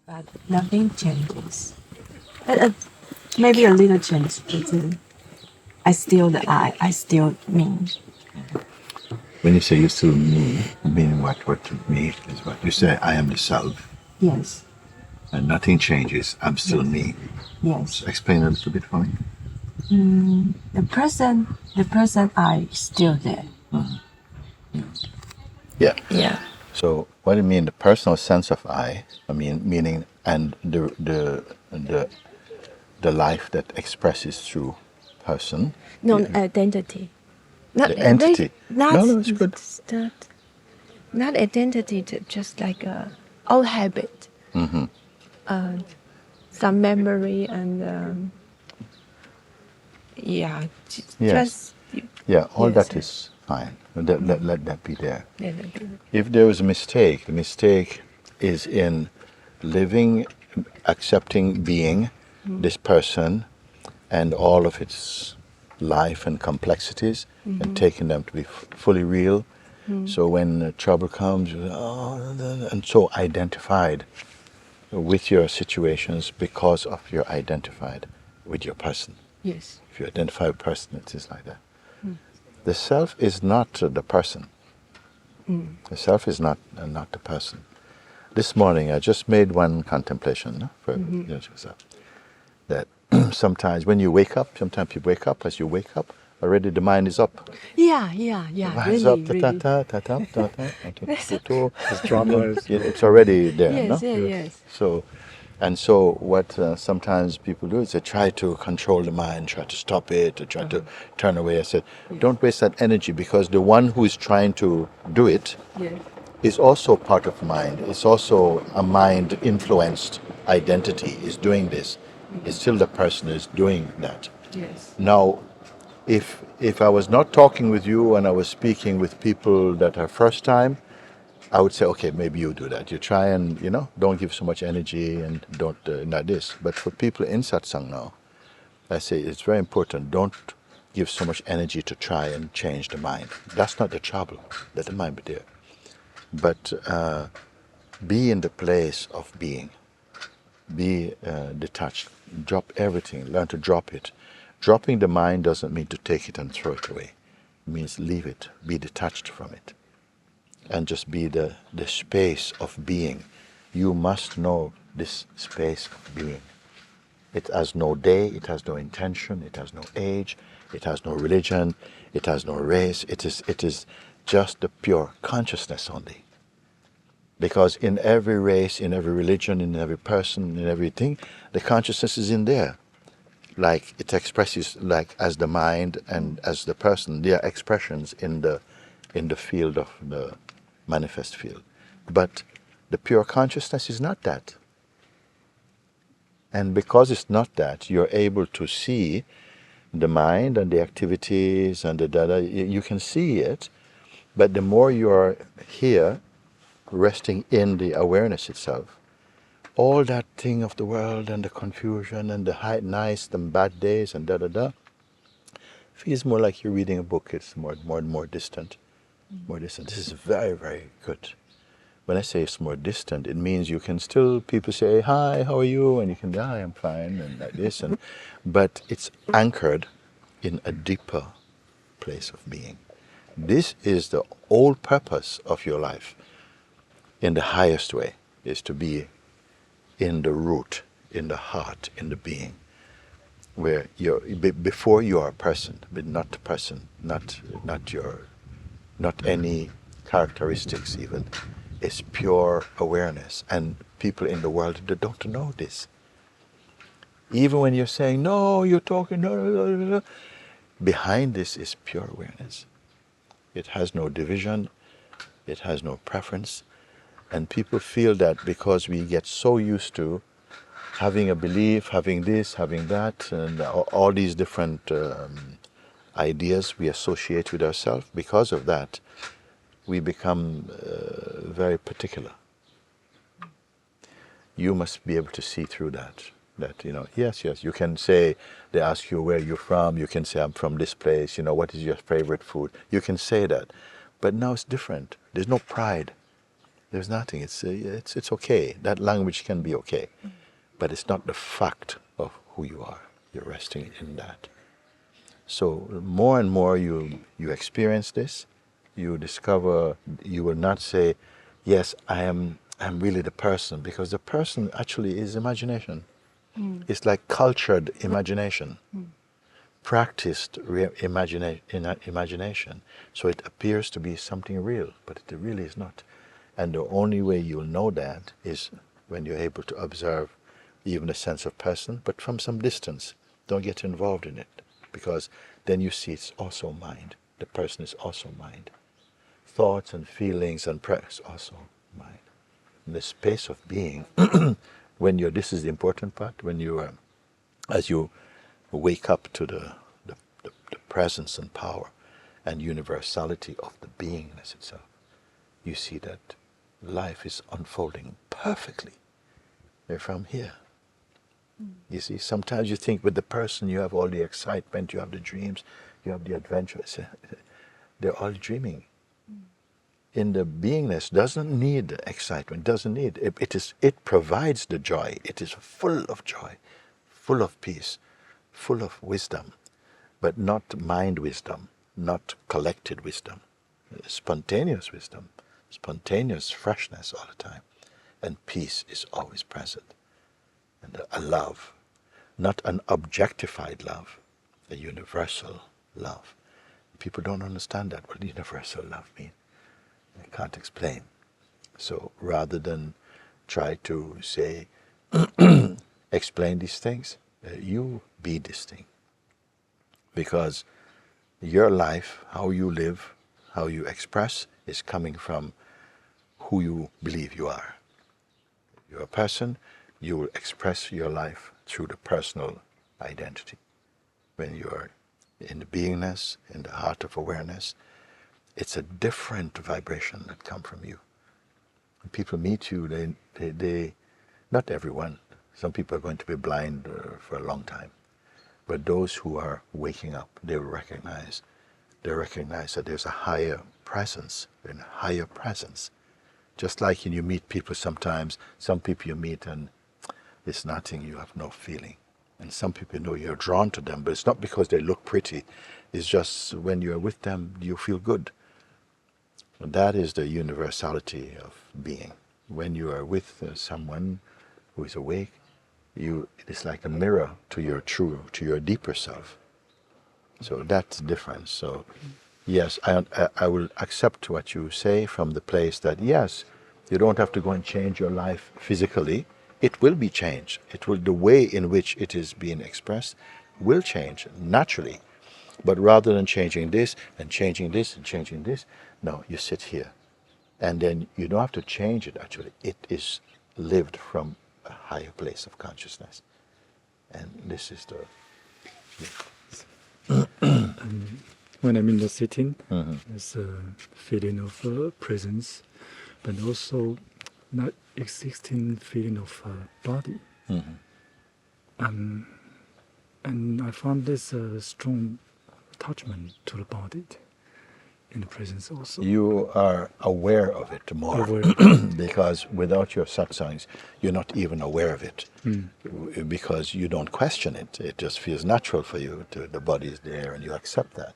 but nothing changes. Uh, Maybe a little change, but I still the I still me. When you say you're still me, meaning what? What me is what? You say I am the self, Yes, and nothing changes. I'm still yes, me. yes. So explain a little bit for me. The person I still there. Yeah. Yeah. So what do you mean? The personal sense of I mean, meaning, and the life that expresses through person, No identity. Not the entity. not No, no, it's good. not not identity. Just like a old habit. Some memory and yeah, Yes. just Yeah, all yes. that is fine. Let that be there. Yeah. If there was a mistake, the mistake is in living, accepting being this person and all of its life and complexities and taking them to be fully real. So when trouble comes, and so identified with your situations because of your identified with your person. Yes. If you identify with person, it is like that. The self is not the person. The self is not the person. This morning, I just made one contemplation for yourself. That sometimes when you wake up, sometimes you wake up, as you wake up, already the mind is up. Yeah. The mind is Really, up, really. His drama is it's already there, no? Yes, yes. So what sometimes people do is they try to control the mind, try to stop it, or try to turn away. I said, don't waste that energy, because the one who is trying to do it Yes. is also part of mind. It's also a mind influenced identity is doing this. It's still the person is doing that. Yes. Now, if I was not talking with you and I was speaking with people that are first time, I would say, okay, maybe you do that. You try and don't give so much energy and don't not this. But for people in satsang now, I say it's very important. Don't give so much energy to try and change the mind. That's not the trouble. Let the mind be there. But be in the place of being. Be detached. Drop everything. Learn to drop it. Dropping the mind doesn't mean to take it and throw it away. It means leave it. Be detached from it. And just be the space of being. You must know this space of being. It has no day, it has no intention, it has no age, it has no religion, it has no race. It is just the pure consciousness only. Because in every race, in every religion, in every person, in everything, the consciousness is in there. Like it expresses, like as the mind and as the person, they are expressions in the field of the manifest field. But the pure consciousness is not that. And because it's not that, you're able to see the mind and the activities and the data. You can see it, but the more you're here, resting in the awareness itself, all that thing of the world and the confusion and the nice and bad days and feels more like you're reading a book. It's more distant, more distant. This is very, very good. When I say it's more distant, it means you can still, people say, hi, how are you? And you can, hi, I'm fine, and like this. But it's anchored in a deeper place of being. This is the whole purpose of your life, in the highest way, is to be in the root, in the heart, in the being, where you're, before you are a person, but not the person, not any characteristics even. It's pure awareness. And people in the world, they don't know this. Even when you're saying, no, you're talking, no, behind this is pure awareness. It has no division, it has no preference. And people feel that because we get so used to having a belief, having this, having that, and all these different ideas we associate with ourselves, because of that, we become very particular. You must be able to see through that. That, yes, you can say, they ask you where you're from, you can say, I'm from this place, what is your favorite food? You can say that. But now it's different. There's no pride. There's nothing. It's okay. That language can be okay, but it's not the fact of who you are. You're resting in that. So more and more you experience this, you discover you will not say, yes, I'm really the person, because the person actually is imagination. It's like cultured imagination, practiced imagination. So it appears to be something real, but it really is not. And the only way you'll know that is when you're able to observe even a sense of person, but from some distance. Don't get involved in it, because then you see it's also mind. The person is also mind. Thoughts and feelings and prayers also mind. In the space of being, when you're, this is the important part, when you are, as you wake up to the presence and power and universality of the beingness itself, you see that life is unfolding perfectly. They're from here. You see, sometimes you think with the person you have all the excitement, you have the dreams, you have the adventures. They're all dreaming. In the beingness doesn't need excitement, doesn't need it provides the joy. It is full of joy, full of peace, full of wisdom, but not mind wisdom, not collected wisdom, spontaneous wisdom, spontaneous freshness all the time, and peace is always present. And a love, not an objectified love, a universal love. People don't understand that, what universal love means. They can't explain. So rather than try to say, explain these things, you be this thing. Because your life, how you live, how you express, is coming from who you believe you are. You're a person, you will express your life through the personal identity. When you're in the beingness, in the heart of awareness, it's a different vibration that comes from you. When people meet you, they not everyone, some people are going to be blind for a long time, but those who are waking up, they recognize that there's a higher presence, Just like when you meet people sometimes, some people you meet and it's nothing, you have no feeling. And some people know you're drawn to them, but it's not because they look pretty. It's just when you're with them, you feel good. And that is the universality of being. When you are with someone who is awake, it is like a mirror to your deeper self. So that's the difference. So yes, I will accept what you say from the place that yes, you don't have to go and change your life physically. It will be changed. The way in which it is being expressed will change naturally. But rather than changing this and changing this and changing this, no, you sit here. And then you don't have to change it actually. It is lived from a higher place of consciousness. And this is When I'm in the sitting, there's a feeling of presence, but also not existing feeling of body. And I found this strong attachment to the body in the presence also. You are aware of it more. Aware. Because without your satsangs, you're not even aware of it. Because you don't question it. It just feels natural for you. The body is there and you accept that.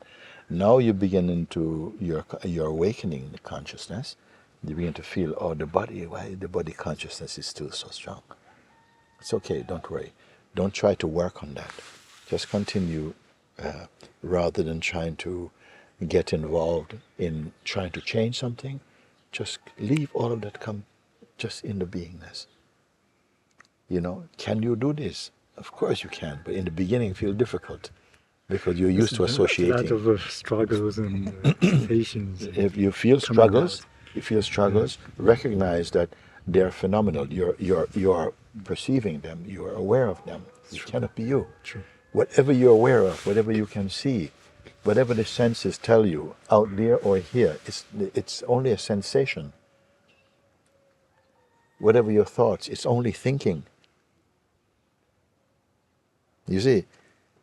Now you begin into your awakening the consciousness. You begin to feel, why the body consciousness is still so strong. It's okay, don't worry. Don't try to work on that. Just continue rather than trying to get involved in trying to change something. Just leave all of that, come just in the beingness. Can you do this? Of course you can, but in the beginning it feels difficult because you're used to associating. A lot of struggles and hesitations. If you feel struggles, recognize that they're phenomenal. You're perceiving them, you are aware of them. It cannot be you. True. Whatever you're aware of, whatever you can see, whatever the senses tell you, out there or here, it's only a sensation. Whatever your thoughts, it's only thinking. You see?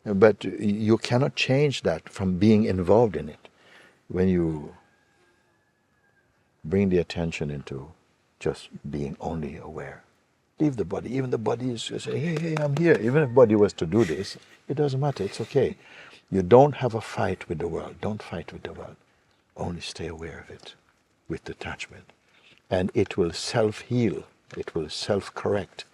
But you cannot change that from being involved in it. When you bring the attention into just being only aware. Leave the body. Even the body is saying, hey, hey, I'm here. Even if body was to do this, it doesn't matter. It's okay. You don't have a fight with the world. Don't fight with the world. Only stay aware of it with detachment. And it will self-heal. It will self-correct.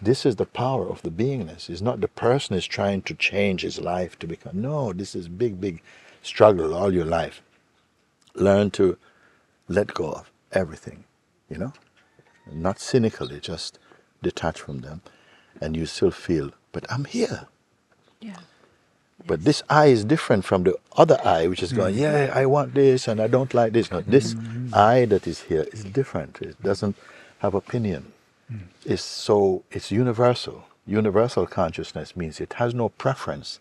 This is the power of the beingness. It's not the person is trying to change his life to become. No, this is big struggle all your life. Learn to let go of everything, not cynically, just detach from them, and you still feel, but I'm here. Yeah. But this I is different from the other I, which is going, yeah, I want this and I don't like this. No, this I that is here is different. It doesn't have opinion. It's universal. Universal consciousness means it has no preference.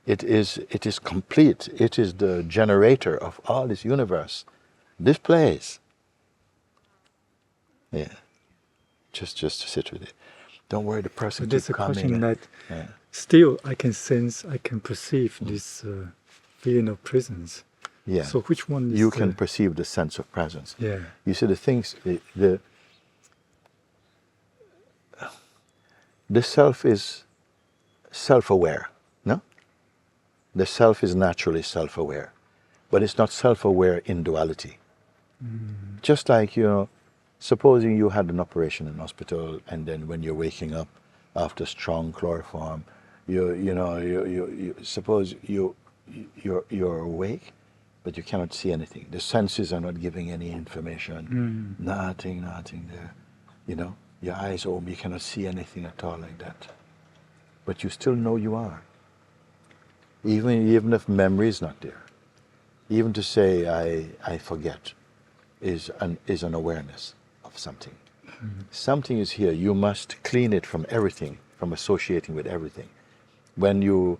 It is complete. It is the generator of all this universe. This place. Yeah. Just to sit with it. Don't worry, the person So there's keep a question coming. that Yeah. still I can sense, I can perceive this feeling of presence. Yeah. So which one is You can perceive the sense of presence. Yeah. You see the things, the self is self-aware, no? The self is naturally self-aware, but it's not self-aware in duality. Just like, supposing you had an operation in hospital, and then when you're waking up after strong chloroform, you suppose you're awake, but you cannot see anything. The senses are not giving any information. Nothing there. Your eyes open, you cannot see anything at all like that. But you still know you are. Even if memory is not there. Even to say I forget is an awareness of something. Something is here. You must clean it from everything, from associating with everything. When you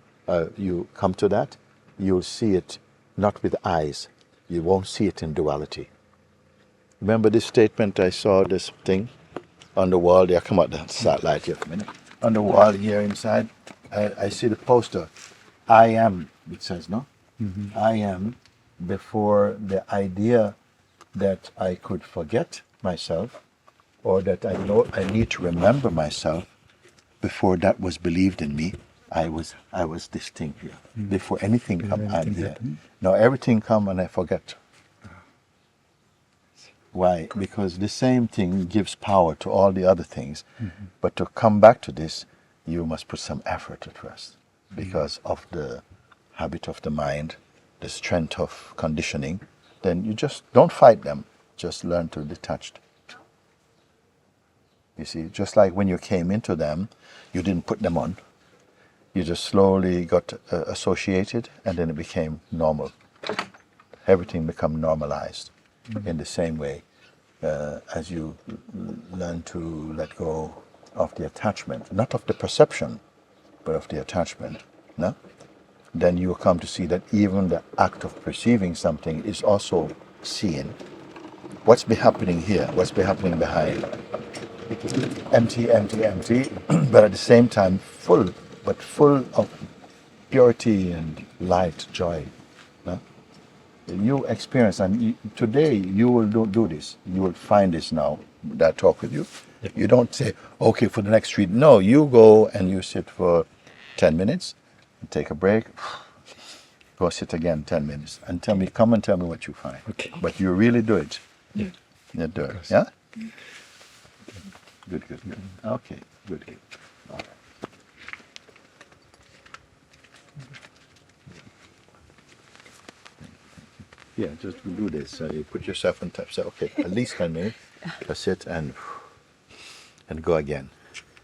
come to that, you'll see it not with eyes. You won't see it in duality. Remember this statement? I saw this thing on the wall there. Come out the satellite here for a minute. On the wall here inside, I see the poster. I am, it says, no? I am, before the idea that I could forget myself, or that I know I need to remember myself, before that was believed in me, I was this thing here. Before anything come, I'm here. Now everything come and I forget. Why? Because the same thing gives power to all the other things. But to come back to this, you must put some effort at first, because of the habit of the mind, the strength of conditioning. Then you just don't fight them. Just learn to detach. You see, just like when you came into them, you didn't put them on. You just slowly got associated, and then it became normal. Everything become normalized. In the same way, as you learn to let go of the attachment, not of the perception, but of the attachment, no? Then you will come to see that even the act of perceiving something is also seeing. What's been happening here? What's been happening behind? Empty, but at the same time full, but full of purity and light, joy. No? You experience, and today you will do this. You will find this now that I talk with you. You don't say, okay, for the next 3. No, you go and you sit for 10 minutes, take a break, go sit again 10 minutes, and come and tell me what you find. Okay. But you really do it. Yeah. You do it. Yeah? Good. Okay, good. All right. Yeah, just do this. You put yourself on top. Say, okay, at least 10 minutes. That's it, and go again.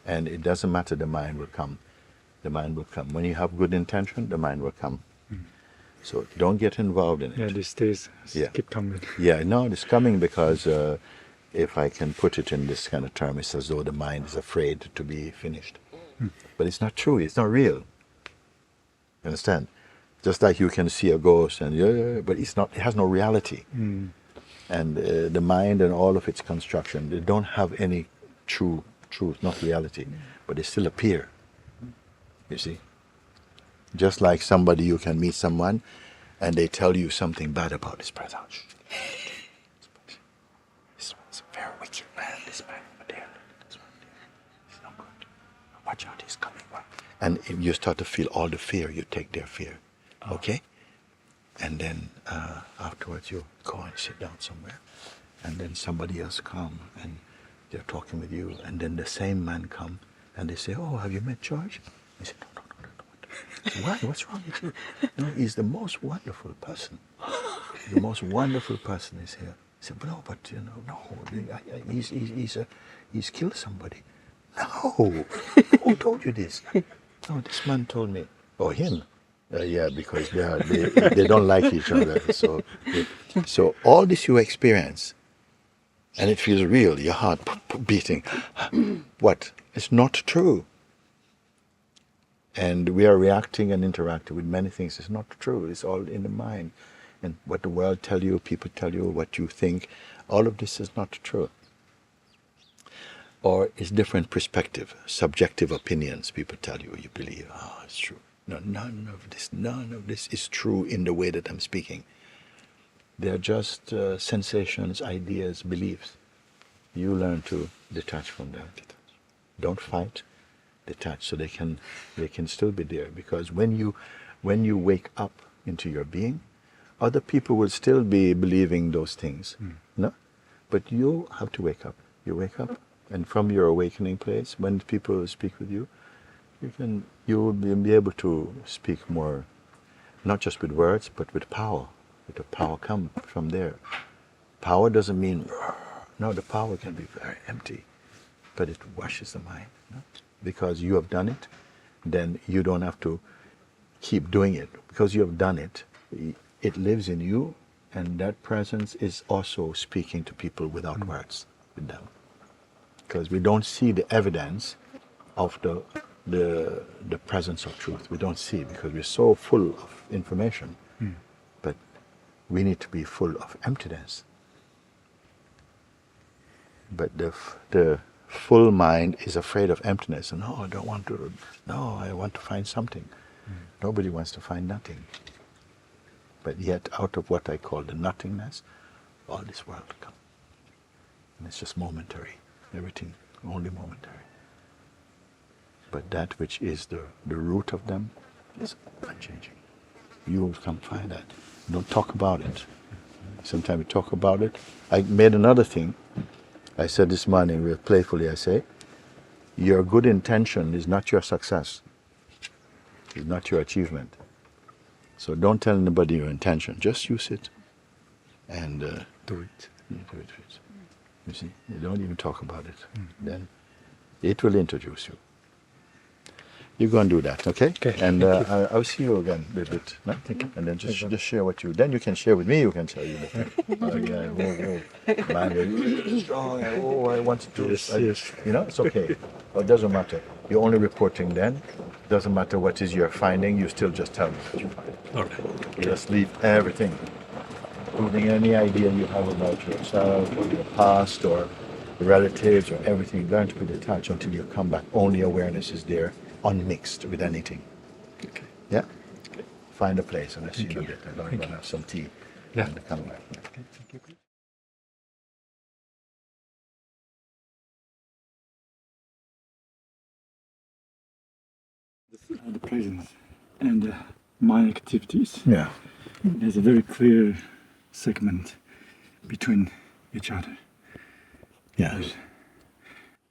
And it doesn't matter. The mind will come. The mind will come. When you have good intention, the mind will come. So don't get involved in it. Yeah, these days Yeah. keep coming. Yeah, no, it's coming because if I can put it in this kind of term, it's as though the mind is afraid to be finished. But it's not true. It's not real. You understand? Just like you can see a ghost, but it's not. It has no reality. And the mind and all of its construction, they don't have any truth, not reality, but they still appear. You see? Just like you can meet someone, and they tell you something bad about this person. this man over there. This one there. He's not good. Watch out, he's coming. And if you start to feel all the fear, you take their fear. Okay? And then afterwards you go and sit down somewhere. And then somebody else come and they're talking with you. And then the same man come and they say, oh, have you met George? I said, no. Why? What's wrong with you? No, he's the most wonderful person. The most wonderful person is here. I said, but he's killed somebody. No, who told you this? No, this man told me. Oh, him? Yeah, because they don't like each other. So all this you experience, and it feels real, your heart beating. What? It's not true. And we are reacting and interacting with many things. It's not true. It's all in the mind. And what the world tell you, people tell you, what you think, all of this is not true. Or it's different perspective, subjective opinions. People tell you, you believe, it's true. No, none of this is true in the way that I'm speaking. They're just sensations, ideas, beliefs. You learn to detach from them. Don't fight. Detached, so they can still be there, because when you wake up into your being, other people will still be believing those things. No, but you have to wake up. You wake up, and from your awakening place, when people speak with you, you will be able to speak more, not just with words, but with power. With the power come from there. Power doesn't mean no. The power can be very empty, but it washes the mind. No? Because you have done it, then you don't have to keep doing it. Because you have done it, it lives in you, and that presence is also speaking to people without words with them. Because we don't see the evidence of the presence of truth. We don't see, because we're so full of information. But we need to be full of emptiness. But the full mind is afraid of emptiness, and I don't want to. No, I want to find something. Nobody wants to find nothing. But yet, out of what I call the nothingness, all this world comes, and it's just momentary. Everything only momentary. But that which is the root of them is unchanging. You will come find that. Don't talk about it. Sometimes we talk about it. I made another thing. I said this morning, real playfully, I say, your good intention is not your success. It's not your achievement. So don't tell anybody your intention. Just use it and do it. Do it. You see, you don't even talk about it. Then it will introduce you. You go and do that, okay? Okay. And I'll see you again a bit. No? Thank you. And then just share what you. Then you can share with me. You can tell you the thing. Man, strong. I want to do this. Yes. You know, it's okay. It doesn't matter. You're only reporting then. Doesn't matter what is your finding. You still just tell me what you find. All right. You just leave everything, including any idea you have about yourself or your past or relatives or everything. Learn to be detached until you come back. Only awareness is there, unmixed with anything. Okay. Yeah? Okay. Find a place and I'll see you in a you. bit. I'm going to have some tea Yeah. and come back. Okay. Thank you. The presence and mind activities. Yeah. There's a very clear segment between each other. Yeah.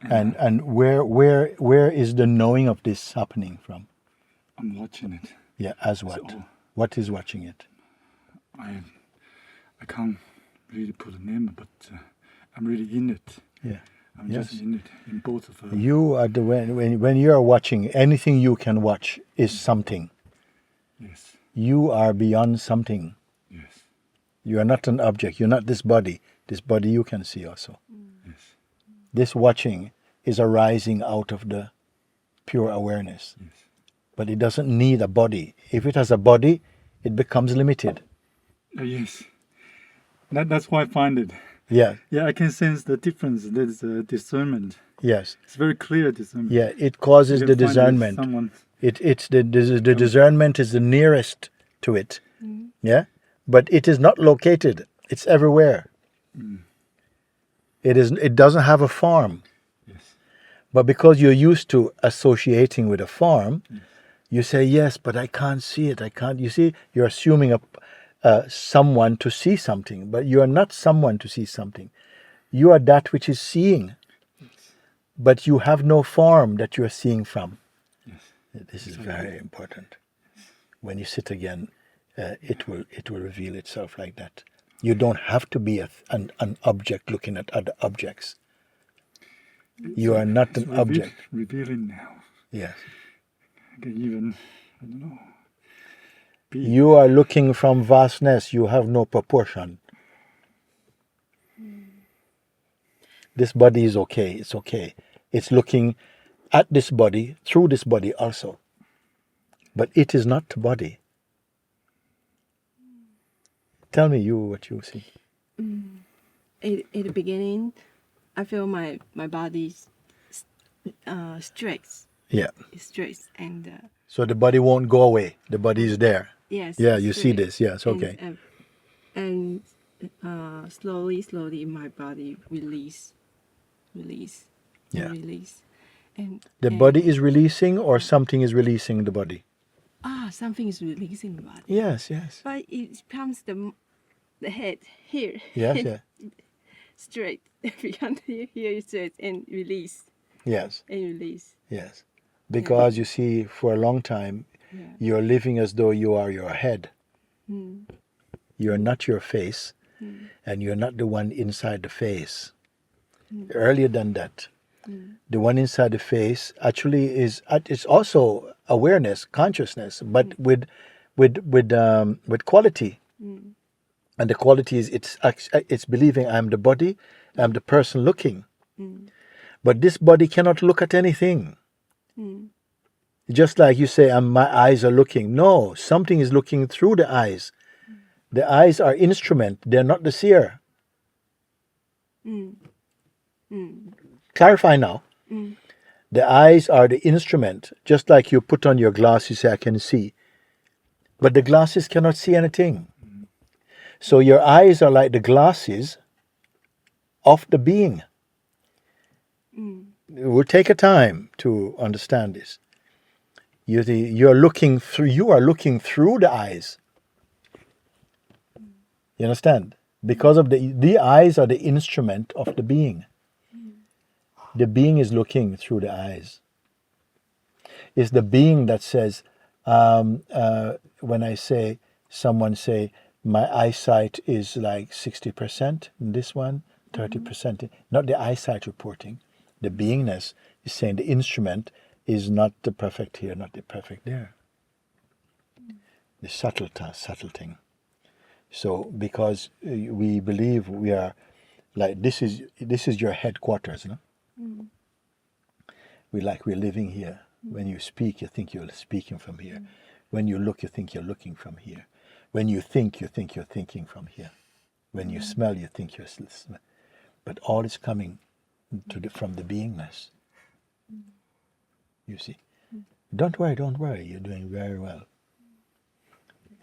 And where is the knowing of this happening from? I'm watching it. Yeah, as what? So- What is watching it? I can't really put a name, but I'm really in it. Yeah. I'm Yes. just in it in both of them. You are the when you are watching, anything you can watch is something. Yes. You are beyond something. Yes. You are not an object. You're not this body. This body you can see also. Yes. This watching is arising out of the pure awareness. Yes. But it doesn't need a body. If it has a body, it becomes limited. Yes. That's why I find it. Yeah. Yeah, I can sense the difference. There's discernment. Yes. It's very clear discernment. Yeah. It causes You the can find discernment. Someone. It's the discernment is the nearest to it. Yeah. But it is not located. It's everywhere. It doesn't have a form. Yes. But because you're used to associating with a form, you say, yes, but I can't see it. I can't. You see, you're assuming someone to see something, but you are not someone to see something. You are that which is seeing, but you have no form that you are seeing from. Yes. This is very important. When you sit again, it will reveal itself like that. You don't have to be an object looking at other objects. You are not an object. Revealing now. Yes. I can even, I don't know. You are looking from vastness. You have no proportion. This body is okay. It's okay. It's looking at this body, through this body also. But it is not the body. Tell me what you see. At the beginning, I feel my body straight. Yeah. Straight and So the body won't go away. The body is there. yes. Yeah, you see straight. this. Yes, okay. And slowly my body release. Yeah. Release. And The body is releasing or something is releasing the body? something is releasing the body. Yes, yes. But it becomes the head here. Yes, yeah. Straight. Behind here is straight and release. Yes, And release. yes. Because you see, for a long time, Yeah. you're living as though you are your head. Mm. You're not your face, and you're not the one inside the face. Earlier than that, the one inside the face actually it's also awareness, consciousness, but with quality. And the quality is it's believing I'm the body, I'm the person looking. But this body cannot look at anything. Just like you say, my eyes are looking. No, something is looking through the eyes. The eyes are instrument. They're not the seer. Clarify now. The eyes are the instrument. Just like you put on your glass, you say, I can see. But the glasses cannot see anything. So your eyes are like the glasses of the being. It will take a time to understand this. You are looking through the eyes. You understand? Because of the eyes are the instrument of the being. The being is looking through the eyes. It's the being that says, when someone say, my eyesight is like 60%, this one, 30%. Not the eyesight reporting. The beingness is saying the instrument is not the perfect here, not the perfect there. The subtle thing. So because we believe we are like this is your headquarters, no? We're living here. When you speak, you think you're speaking from here. When you look, you think you're looking from here. When you think you're thinking from here. When you smell, you think you're smelling. But all is coming from the beingness. You see. Don't worry. You're doing very well.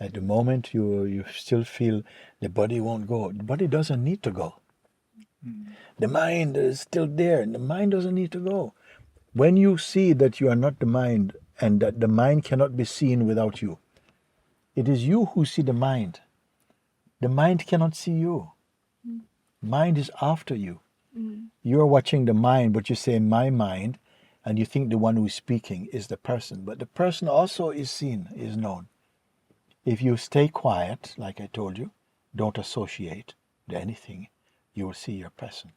At the moment you still feel the body won't go. The body doesn't need to go. The mind is still there, and the mind doesn't need to go. When you see that you are not the mind, and that the mind cannot be seen without you, it is you who see the mind. The mind cannot see you. Mind is after you. You're watching the mind, but you say, my mind, and you think the one who is speaking is the person. But the person also is seen, is known. If you stay quiet, like I told you, don't associate with anything, you will see your person.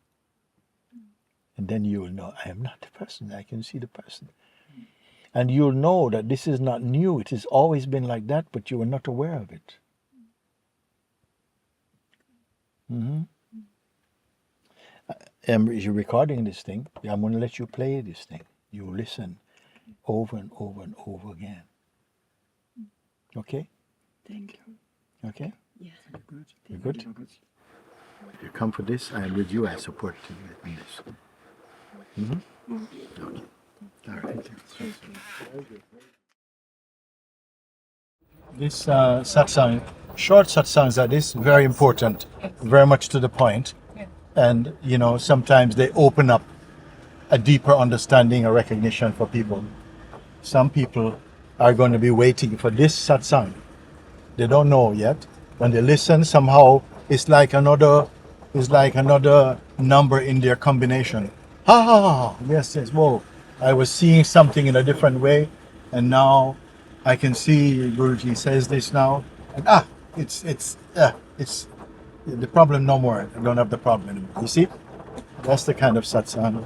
And then you will know, I am not the person, I can see the person. And you'll know that this is not new, it has always been like that, but you were not aware of it. You're recording this thing, I'm going to let you play this thing. You listen over and over and over again. Okay? Thank you. Okay? Yeah. Good. You good? You come for this, I am with you, I support you in this. Okay. All right. This satsang, short satsangs are this, very important, very much to the point. And, you know, sometimes they open up a deeper understanding or recognition for people. Some people are going to be waiting for this satsang. They don't know yet. When they listen, somehow it's like another number in their combination. Ha ha ha! Yes, yes. Whoa! I was seeing something in a different way, and now I can see Guruji says this now. And it's the problem no more. I don't have the problem anymore. You see, that's the kind of satsang.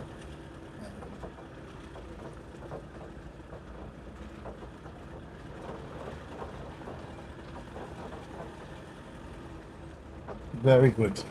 Very good.